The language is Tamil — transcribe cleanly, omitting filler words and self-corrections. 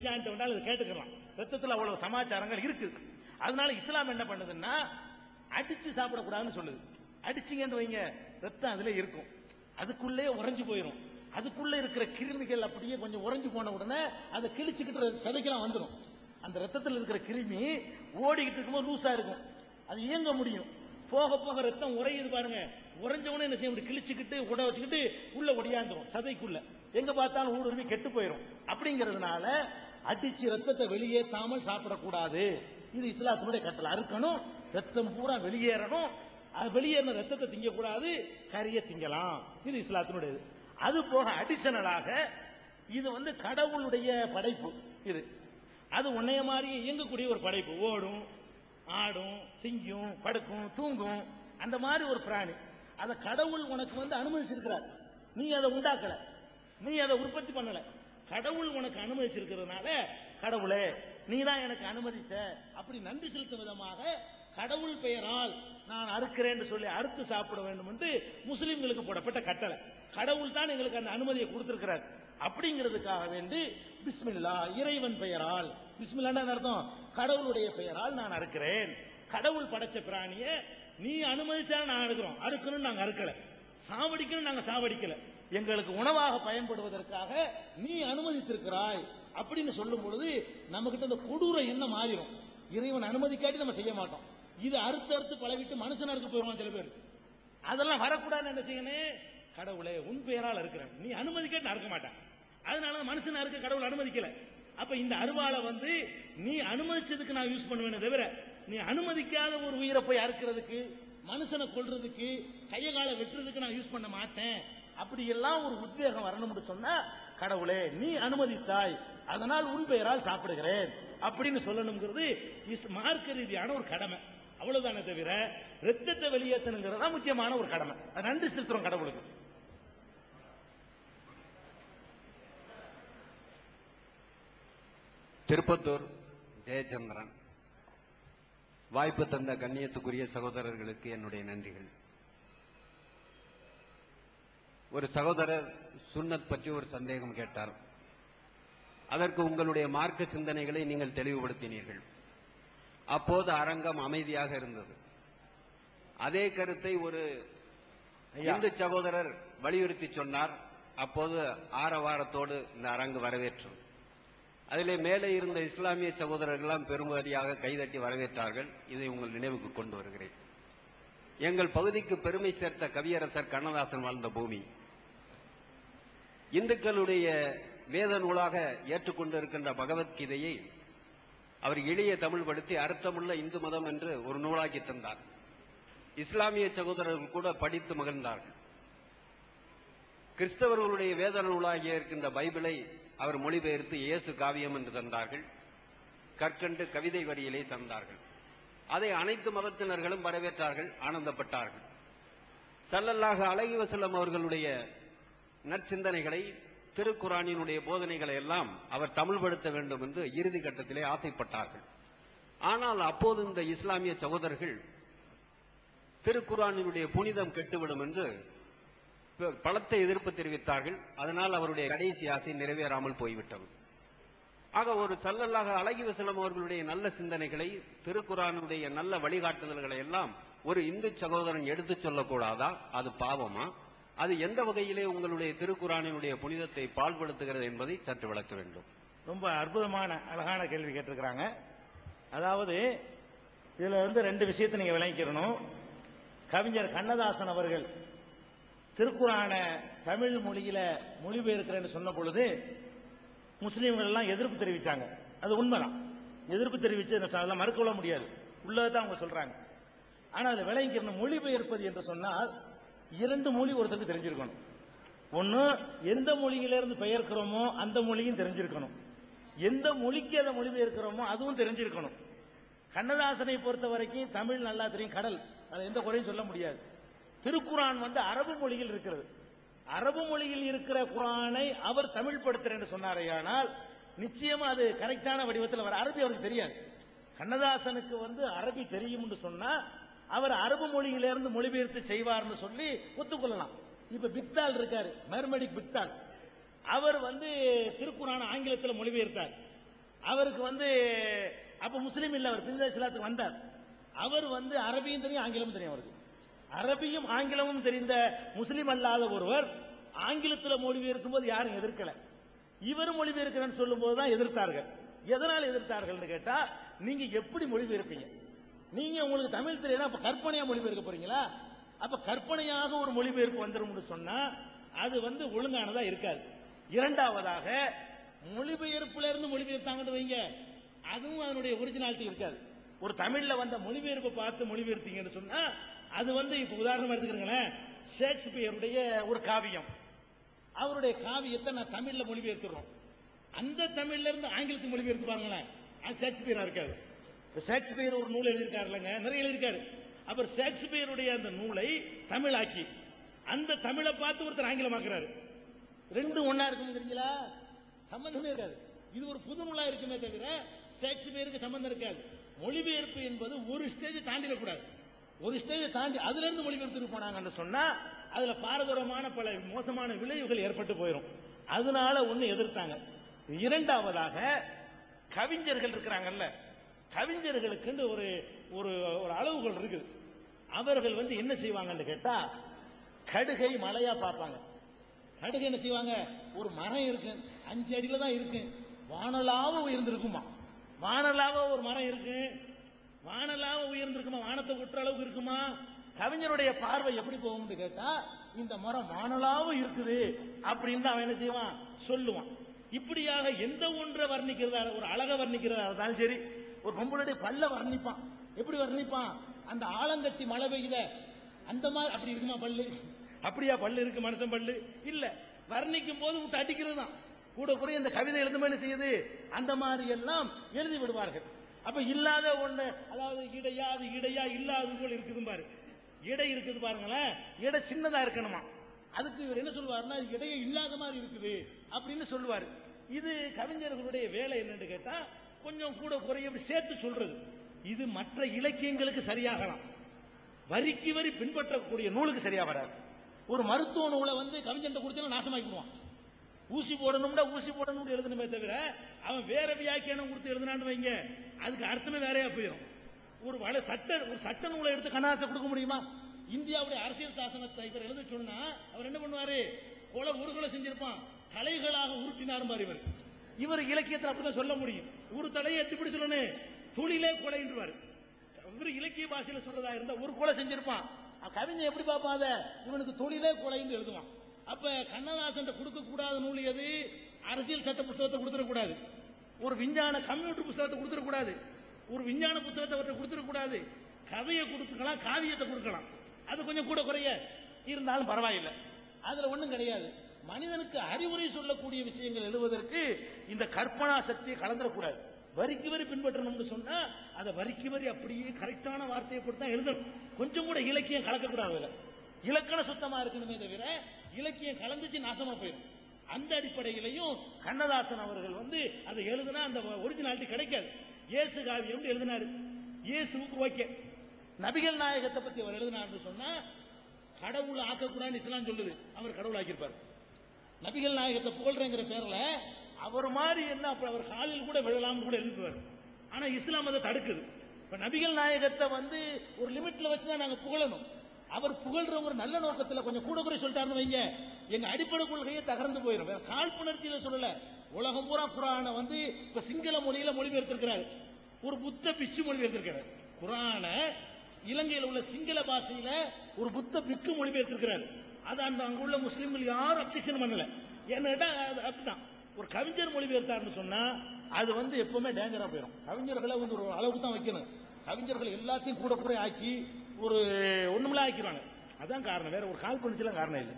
கேட்டுக்கலாம். ரத்தத்தில் அவ்வளவு சமாச்சாரங்கள் இருக்கு. அதனால இஸ்லாம் என்ன பண்ணுதுன்னா அடிச்சு சாப்பிடக்கூடாதுன்னு சொல்லுது. அடிச்சீங்கன்னு வைங்க ரத்தம் அதுல இருக்கும், அதுக்குள்ளே உறைஞ்சு போயிடும். அதுக்குள்ள இருக்கிற கிருமிகள் அப்படியே கொஞ்சம் உறைஞ்சு போன உடனே அதை கிழிச்சுக்கிட்டு சதைக்கெல்லாம் வந்துடும். அந்த ரத்தத்தில் இருக்கிற கிருமி ஓடிக்கிட்டு இருக்கும்போது லூசா இருக்கும், அது இயங்க முடியும். போக போக ரத்தம் உறையுது பாருங்க, உறைஞ்சவனே என்ன செய்ய முடியும், கிழிச்சுக்கிட்டு உட வச்சுக்கிட்டு உள்ள ஒடியாந்துரும் சதைக்குள்ள, எங்க பார்த்தாலும் ஊடுருவி கெட்டு போயிடும். அப்படிங்கிறதுனால அடிச்சு ரத்தத்தை வெளியேற்றாமல் சாப்பிடக்கூடாது. இது இஸ்லாத்தினுடைய கட்டளை. அறுக்கணும், ரத்தம் பூரா வெளியேறணும். வெளியேறின ரத்தத்தை திங்கக்கூடாது, கறியை திங்கலாம். இது இஸ்லாத்தினுடைய. அது போக அடிஷனலாக இது கடவுளுடைய படைப்பு. இது அது உன்னைய மாதிரி இயங்கக்கூடிய ஒரு படைப்பு. ஓடும், ஆடும், திங்கும், படுக்கும், தூங்கும். அந்த மாதிரி ஒரு பிராணி. அதை கடவுள் உனக்கு அனுமதிச்சிருக்கிறார். நீ அதை உண்டாக்கல, நீ அதை உற்பத்தி பண்ணல. கடவுள் உனக்கு அனுமதிச்சிருக்கிறதுனால கடவுளே நீ தான் எனக்கு அனுமதிச்ச அப்படி நன்றி செலுத்தும் விதமாக கடவுள் பெயரால் நான் அறுக்கிறேன் சொல்லி அறுத்து சாப்பிட வேண்டும் என்று முஸ்லிம்களுக்கு போடப்பட்ட கட்டளை. கடவுள் தான் எங்களுக்கு அந்த அனுமதியை கொடுத்திருக்கிறார். அப்படிங்கிறதுக்காக வேண்டி பிஸ்மில்லா, இறைவன் பெயரால். பிஸ்மில்லான்னு அர்த்தம் கடவுளுடைய பெயரால் நான் அறுக்கிறேன். கடவுள் படைச்ச பிராணியை நீ அனுமதிச்சா நான் அறுக்கிறோம், அறுக்கணும் நாங்க அறுக்கல, சாவடிக்கணும் நாங்க சாவடிக்கல, எங்களுக்கு உணவாக பயன்படுவதற்காக நீ அனுமதித்திருக்கிறாய் அப்படின்னு சொல்லும் பொழுது நம்ம கிட்ட இந்த கொடூர எண்ணம் மாறிடும். இறைவன் அனுமதிக்காட்டி நம்ம செய்ய மாட்டோம். இது அறுத்து அறுத்து பழகிட்டு மனுஷனருக்கு போயிடுவான் சில பேர். அதெல்லாம் வரக்கூடாதுன்னு என்ன செய்யணும், கடவுளே உன் பெயரால் இருக்கிறேன், நீ அனுமதிக்காட்டி அறுக்க மாட்டான். அதனால மனுஷன் அறுக்க கடவுள் அனுமதிக்கல. அப்ப இந்த அருவாளை நீ அனுமதிச்சதுக்கு நான் யூஸ் பண்ணுவேன் தவிர நீ அனுமதிக்காத ஒரு உயிரை போய் அறுக்கிறதுக்கு, மனுஷனை கொல்றதுக்கு, கைய காலை வெட்டுறதுக்கு நான் யூஸ் பண்ண மாட்டேன். அப்படி எல்லாம் ஒரு உத்வேகம் வரணும்னு சொன்னா கடவுளே நீ அனுமதித்தாய், அதனால் உன் பெயரால் சாப்பிடுகிறேன் அப்படின்னு சொல்லணுங்கிறது மார்க்க ரீதியான ஒரு கடமை. அவ்வளவுதானே தவிர ரத்தத்தை வெளியேற்றணுங்கிறதா முக்கியமான ஒரு கடமை. அது நன்றி செலுத்துறோம் கடவுளுக்கு. திருப்பத்தூர் ஜெயச்சந்திரன். வாய்ப்பு தந்த கண்ணியத்துக்குரிய சகோதரர்களுக்கு என்னுடைய நன்றிகள். ஒரு சகோதரர் சுன்னத் பற்றி ஒரு சந்தேகம் கேட்டார். அதற்கு உங்களுடைய மார்க்க சிந்தனைகளை நீங்கள் தெளிவுபடுத்தினீர்கள். அப்போது அரங்கம் அமைதியாக இருந்தது. அதே கருத்தை ஒரு இந்து சகோதரர் வலியுறுத்தி சொன்னார். அப்போது ஆரவாரத்தோடு இந்த அரங்கு வரவேற்றும். அதிலே மேலே இருந்த இஸ்லாமிய சகோதரர்களெல்லாம் பெரும்படியாக கைதட்டி வரவேற்றார்கள். இதை உங்கள் நினைவுக்கு கொண்டு வருகிறேன். எங்கள் பகுதிக்கு பெருமை சேர்த்த கவியரசர் கண்ணதாசன் வாழ்ந்த பூமி. இந்துக்களுடைய வேத நூலாக ஏற்றுக்கொண்டிருக்கின்ற பகவத்கீதையை அவர் எளிய தமிழ் படுத்தி அர்த்தமுள்ள இந்து மதம் என்று ஒரு நூலாக்கி தந்தார். இஸ்லாமிய சகோதரர்கள் கூட படித்து மகிழ்ந்தார்கள். கிறிஸ்தவர்களுடைய வேத நூலாகிய இருக்கின்ற பைபிளை அவர் மொழிபெயர்த்து இயேசு காவியம் என்று தந்தார்கள். கற்கண்டு கவிதை வரியிலே தந்தார்கள். அதை அனைத்து மதத்தினர்களும் வரவேற்றார்கள், ஆனந்தப்பட்டார்கள். ஸல்லல்லாஹு அலைஹி வஸல்லம் அவர்களுடைய நற்சிந்தனைகளை, திருக்குரானினுடைய போதனைகளை எல்லாம் அவர் தமிழ்படுத்த வேண்டும் என்று இறுதி கட்டத்திலே ஆசைப்பட்டார்கள். ஆனால் அப்போது இந்த இஸ்லாமிய சகோதரர்கள் திருக்குரானினுடைய புனிதம் கெட்டுவிடும் என்று பலத்த எதிர்ப்பு தெரிவித்தார்கள். அதனால் அவருடைய கடைசி ஆசை நிறைவேறாமல் போய்விட்டது. ஆக ஒரு ஸல்லல்லாஹு அலைஹி வஸல்லம் அவர்களுடைய நல்ல சிந்தனைகளை, திருக்குரானுடைய நல்ல வழிகாட்டுதல்களை எல்லாம் ஒரு இந்து சகோதரன் எடுத்துச் சொல்லக்கூடாதா? அது பாவமா? அது எந்த வகையிலே உங்களுடைய திருக்குரானினுடைய புனிதத்தை பால்படுத்துகிறது என்பதை சற்று விளக்க வேண்டும். ரொம்ப அற்புதமான அழகான கேள்வி கேட்டிருக்கிறாங்க. அதாவது இதுல ரெண்டு விஷயத்தை நீங்க விளங்கிக்கணும். கவிஞர் கண்ணதாசன் அவர்கள் திருக்குரான தமிழ் மொழியில மொழிபெயர்க்கிறேன்னு சொன்ன பொழுது முஸ்லீம்கள் எல்லாம் எதிர்ப்பு தெரிவித்தாங்க. அது உண்மைதான், எதிர்ப்பு தெரிவித்து அதெல்லாம் மறுக்கொள்ள முடியாது, உள்ளதான் அவங்க சொல்றாங்க. ஆனா அதுல விளங்கிக்கணும், மொழிபெயர்ப்பது என்று சொன்னால் இரண்டு மொழி ஒருத்தருக்கு தெரிஞ்சிருக்கணும். ஒன்னு எந்த மொழியிலிருந்து பெயர்க்கிறோமோ அந்த மொழியும் தெரிஞ்சிருக்கணும், எந்த மொழிக்கு அதை மொழிபெயர்க்கிறோமோ அதுவும் தெரிஞ்சிருக்கணும். கண்ணதாசனை பொறுத்த வரைக்கும் தமிழ் நல்லா தெரியும், கடல், அது எந்த குறையும் சொல்ல முடியாது. திருக்குரான் அரபு மொழியில் இருக்கிறது. அரபு மொழியில் இருக்கிற குரானை அவர் தமிழ் படுத்துறேன்னு சொன்னாரையானால் நிச்சயமா அது கரெக்டான வடிவத்தில் வர. அரபி அவருக்கு தெரியாது. கண்ணதாசனுக்கு அரபி தெரியும் சொன்னா அவர் அரபு மொழியிலிருந்து மொழிபெயர்த்து செய்வார்னு சொல்லி ஒத்துக்கொள்ளலாம். இப்ப பிக்தால் இருக்காரு, மெர்மெடிக் பிக்தால், அவர் திருக்குரான ஆங்கிலத்தில் மொழிபெயர்த்தார். அவருக்கு வந்து அப்ப முஸ்லீம் இல்ல, அவர் பிந்த இஸ்லாத்துக்கு வந்தார். அவர் வந்து அரபியும் தெரியும் ஆங்கிலமும் தெரியும். அவருக்கு அரபியும் ஆங்கிலமும் தெரிந்த முஸ்லீம் அல்லாத ஒருவர் ஆங்கிலத்தில் மொழிபெயர்க்கும் போது யாரும் எதிர்க்கல. இவர் மொழிபெயர்க்கிறேன்னு சொல்லும் போதுதான் எதிர்த்தார்கள். எதனால் எதிர்த்தார்கள் கேட்டா, நீங்க எப்படி மொழிபெயர்ப்பீங்க? நீங்க உங்களுக்கு தமிழ் தெரியல, அப்ப கற்பனையா மொழிபெயர்க்க போறீங்களா? அப்ப கற்பனையாக ஒரு மொழிபெயர்ப்பு வந்துடும் சொன்னா அது வந்து ஒழுங்கானதா இருக்காது. இரண்டாவதாக மொழிபெயர்ப்புல இருந்து மொழிபெயர்த்தாங்கன்னு வைங்க, அதுவும் அதனுடைய ஒரிஜினாலிட்டி இருக்காது. ஒரு தமிழ்ல வந்த மொழிபெயர்ப்பை பார்த்து மொழிபெயர்த்தீங்கன்னு சொன்னா அது வந்து இப்ப உதாரணமா எடுத்துக்கிறீங்களேன், ஷேக்ஸ்பியருடைய ஒரு காவியம், அவருடைய காவியத்தை நான் தமிழ்ல மொழிபெயர்த்துறோம். அந்த தமிழ்ல இருந்து ஆங்கிலத்துக்கு மொழிபெயர்த்து பாருங்களேன், அது ஷேக்ஸ்பியரா இருக்காது. ஷேக்ஸ்பியர் ஒரு நூல் எழுதியிருக்காருலங்க, நிறைய எழுதியிருக்காரு. அப்புறம் ஷேக்ஸ்பியருடைய அந்த நூலை தமிழாக்கி அந்த தமிழை பார்த்து ஒருத்தர் ஆங்கிலமாக்குறாரு. ரெண்டும் ஒன்னா இருக்கும் தெரியுங்களா? சம்பந்தமே இருக்காது. இது ஒரு புது நூலா இருக்குமே தவிர ஷேக்ஸ்பியருக்கு சம்பந்தம் இருக்காது. மொழிபெயர்ப்பு என்பது ஒரு ஸ்டேஜ் தாண்டிடக்கூடாது. ஒரு ஸ்டேஜ் தாண்டி அதுல இருந்து மொழிபெயர்த்து போனாங்கன்னு சொன்னா அதுல பாரதூரமான பல மோசமான விளைவுகள் ஏற்பட்டு போயிடும். அதனால ஒண்ணு எதிர்த்தாங்க. இரண்டாவதாக கவிஞர்கள் இருக்கிறாங்கல்ல, கவிஞர்களுக்கு ஒரு ஒரு அளவுகள் இருக்குது. அவர்கள் வந்து என்ன செய்வாங்கன்னு கேட்டா, கடுகை மலையா பார்ப்பாங்க. கடுகை என்ன செய்வாங்க, ஒரு மரம் இருக்கு 5 அடியில தான் இருக்கு, வானலாவ உயர்ந்திருக்குமா, வானலாவ ஒரு மரம் இருக்கு, வானலாவ உயர்ந்திருக்குமா, வானத்தை விட்டுற அளவுக்கு இருக்குமா. கவிஞருடைய பார்வை எப்படி போகும்னு கேட்டா, இந்த மரம் வானலாவ இருக்குது அப்படின்னு அவன் என்ன செய்வான், சொல்லுவான். இப்படியாக எந்த ஒன்றை வர்ணிக்கிறதா, ஒரு அழக வர்ணிக்கிறதா இருந்தாலும் சரி, ஒரு பொம்பளுடைய பல்ல வர்ணிப்பான். எப்படி வர்ணிப்பான், அந்த ஆலங்கட்டி மழை பெய்யுத அந்த மாதிரி அப்படி இருக்குமா பல்லு, அப்படியா பல்லு இருக்கு மனுஷன் பல்லு இல்ல, வர்ணிக்கும் போது விட்டு அடிக்கிறது தான். கூட குறைய இந்த கவிதை எழுதுமே செய்யுது, அந்த மாதிரி எல்லாம் எழுதி விடுவார்கள். அப்ப இல்லாத ஒண்ணு, அதாவது இடையா, அது இடையா இல்லாத போல் இருக்குது பாரு, இடை இருக்குது பாருங்களேன், இடை சின்னதா இருக்கணுமா, அதுக்கு இவர் என்ன சொல்லுவாருன்னா இடையே இல்லாத மாதிரி இருக்குது அப்படின்னு சொல்லுவாரு. இது கவிஞர்களுடைய வேலை என்னன்னு கேட்டா, கொஞ்சம் கூட குறைய சேர்த்து சொல்றது. இது மற்ற இலக்கியங்களுக்கு சரியாகலாம், வரிக்கு வரி பின்பற்றக்கூடிய நூலுக்கு சரியா வராது. ஒரு மருத்துவ நூலை வந்து கவிஞன் கொடுத்தா நாசமாக்கிடுவான். ஊசி போடணும்னா ஊசி போடணும் எழுதணுமே தவிர அவன் வேற வியாக்கியானம் கொடுத்து எழுதினான்னு வைங்க, அதுக்கு அர்த்தமே வேறையா போயிடும். ஒரு சட்ட நூலை எடுத்து கண்ணாசை கொடுக்க முடியுமா? இந்தியாவுடைய அரசியல் சாசனத்தை இவர் எழுத சொன்னா அவர் என்ன பண்ணுவாரு, ஒரு கொலை செஞ்சிருப்பான், தலைகளாக உருட்டினார் பாரு இவர். இவர் இலக்கியத்தில் அப்படிதான் சொல்ல முடியும். ஒரு தலையை எப்படி சொல்லணும், தொழிலே கொலைன்றுவார். இவர் இலக்கிய பாஷையில சொல்றதா இருந்தா ஒரு கொலை செஞ்சிருப்பான், கவிஞன் எப்படி பார்ப்பாத, இவனுக்கு தொழிலே கொலைன்னு எழுதுவான். அப்ப கண்ணதாசன் கொடுக்க கூடாத நூல் எது, அரசியல் சட்ட புத்தகத்தை கொடுத்துடக்கூடாது, ஒரு விஞ்ஞான கம்ப்யூட்டர் புத்தகத்தை கொடுத்துடக்கூடாது, ஒரு விஞ்ஞான புத்தகத்தை அவர்கிட்ட கொடுத்துடக்கூடாது. கதையை கொடுத்துக்கலாம், காவியத்தை கொடுக்கலாம், அது கொஞ்சம் கூட குறைய இருந்தாலும் பரவாயில்லை, அதுல ஒண்ணும் கிடையாது. மனிதனுக்கு அறிவுரை சொல்லக்கூடிய விஷயங்கள் எழுதுவதற்கு இந்த கற்பனா சக்தியை கலந்துடக்கூடாது. வரிக்கு வரி பின்பற்றணும்னு சொன்னா அதை வரிக்கு வரி அப்படியே கரெக்டான வார்த்தையை கொடுத்தா எழுதணும். கொஞ்சம் கூட இலக்கியம் கலக்கக்கூடாது. இலக்கண சுத்தமா இருக்கணுமே தவிர இலக்கியம் கலந்துச்சு நாசமா போயிடும். அந்த அடிப்படையிலையும் கண்ணதாசன் அவர்கள் வந்து அதை எழுதுனா அந்த ஒரிஜினாலிட்டி கிடைக்காது. இயேசு காவியம் எழுதினாரு, இயேசுக்கு ஓகே. நபிகள் நாயகத்தை பத்தி அவர் எழுதினார்னு சொன்னா கடவுள் ஆக்கக்கூடாதுன்னு இஸ்லாம் சொல்லுது, அவர் கடவுள் ஆக்கியிருப்பார். நபிகள் நாயகத்தை புகழ்றேங்கிற பேர்ல அவர் மாதிரி என்ன, அவர் காலில் கூட விழலாம்னு கூட எழுதுவார். ஆனா இஸ்லாம் அதை தடுக்குது. இப்ப நபிகள் நாயகத்தை வந்து ஒரு லிமிட்ல வச்சுதான் நாங்க புகழணும். அவர் புகழ்ற ஒரு நல்ல நோக்கத்துல கொஞ்சம் கூட குறை சொல்லிட்டாருன்னு வைங்க, எங்க அடிப்படை கொள்கையை தகர்ந்து போயிடும். வேற காழ்ப்புணர்ச்சியில சொல்லல, உலகம் பூரா குரானை வந்து இப்ப சிங்கள மொழியில மொழிபெயர்த்திருக்கிறார், ஒரு புத்த பிச்சு மொழிபெயர்த்திருக்கிறார். குரானை இலங்கையில் உள்ள சிங்கள பாஷையில ஒரு புத்த பிக்கு மொழிபெயர்த்திருக்கிறார். அது அந்த அங்குள்ள முஸ்லிம்கள் யாரும் அப்செக்ஷன் பண்ணல. ஏன்னா அப்படிதான் ஒரு கவிஞர் மொழிபெயர்த்தாருன்னு சொன்னா அது வந்து எப்பவுமே டேஞ்சரா போயிடும். கவிஞர்களை வந்து ஒரு அளவுக்கு தான் வைக்கணும். கவிஞர்கள் எல்லாத்தையும் கூட குறை ஆக்கி ஒரு ஒண்ணுமில்ல ஆக்கிடுவாங்க. அதான் காரணம், வேற ஒரு கால் பண்ணிச்சுலாம் காரணம் இல்லை.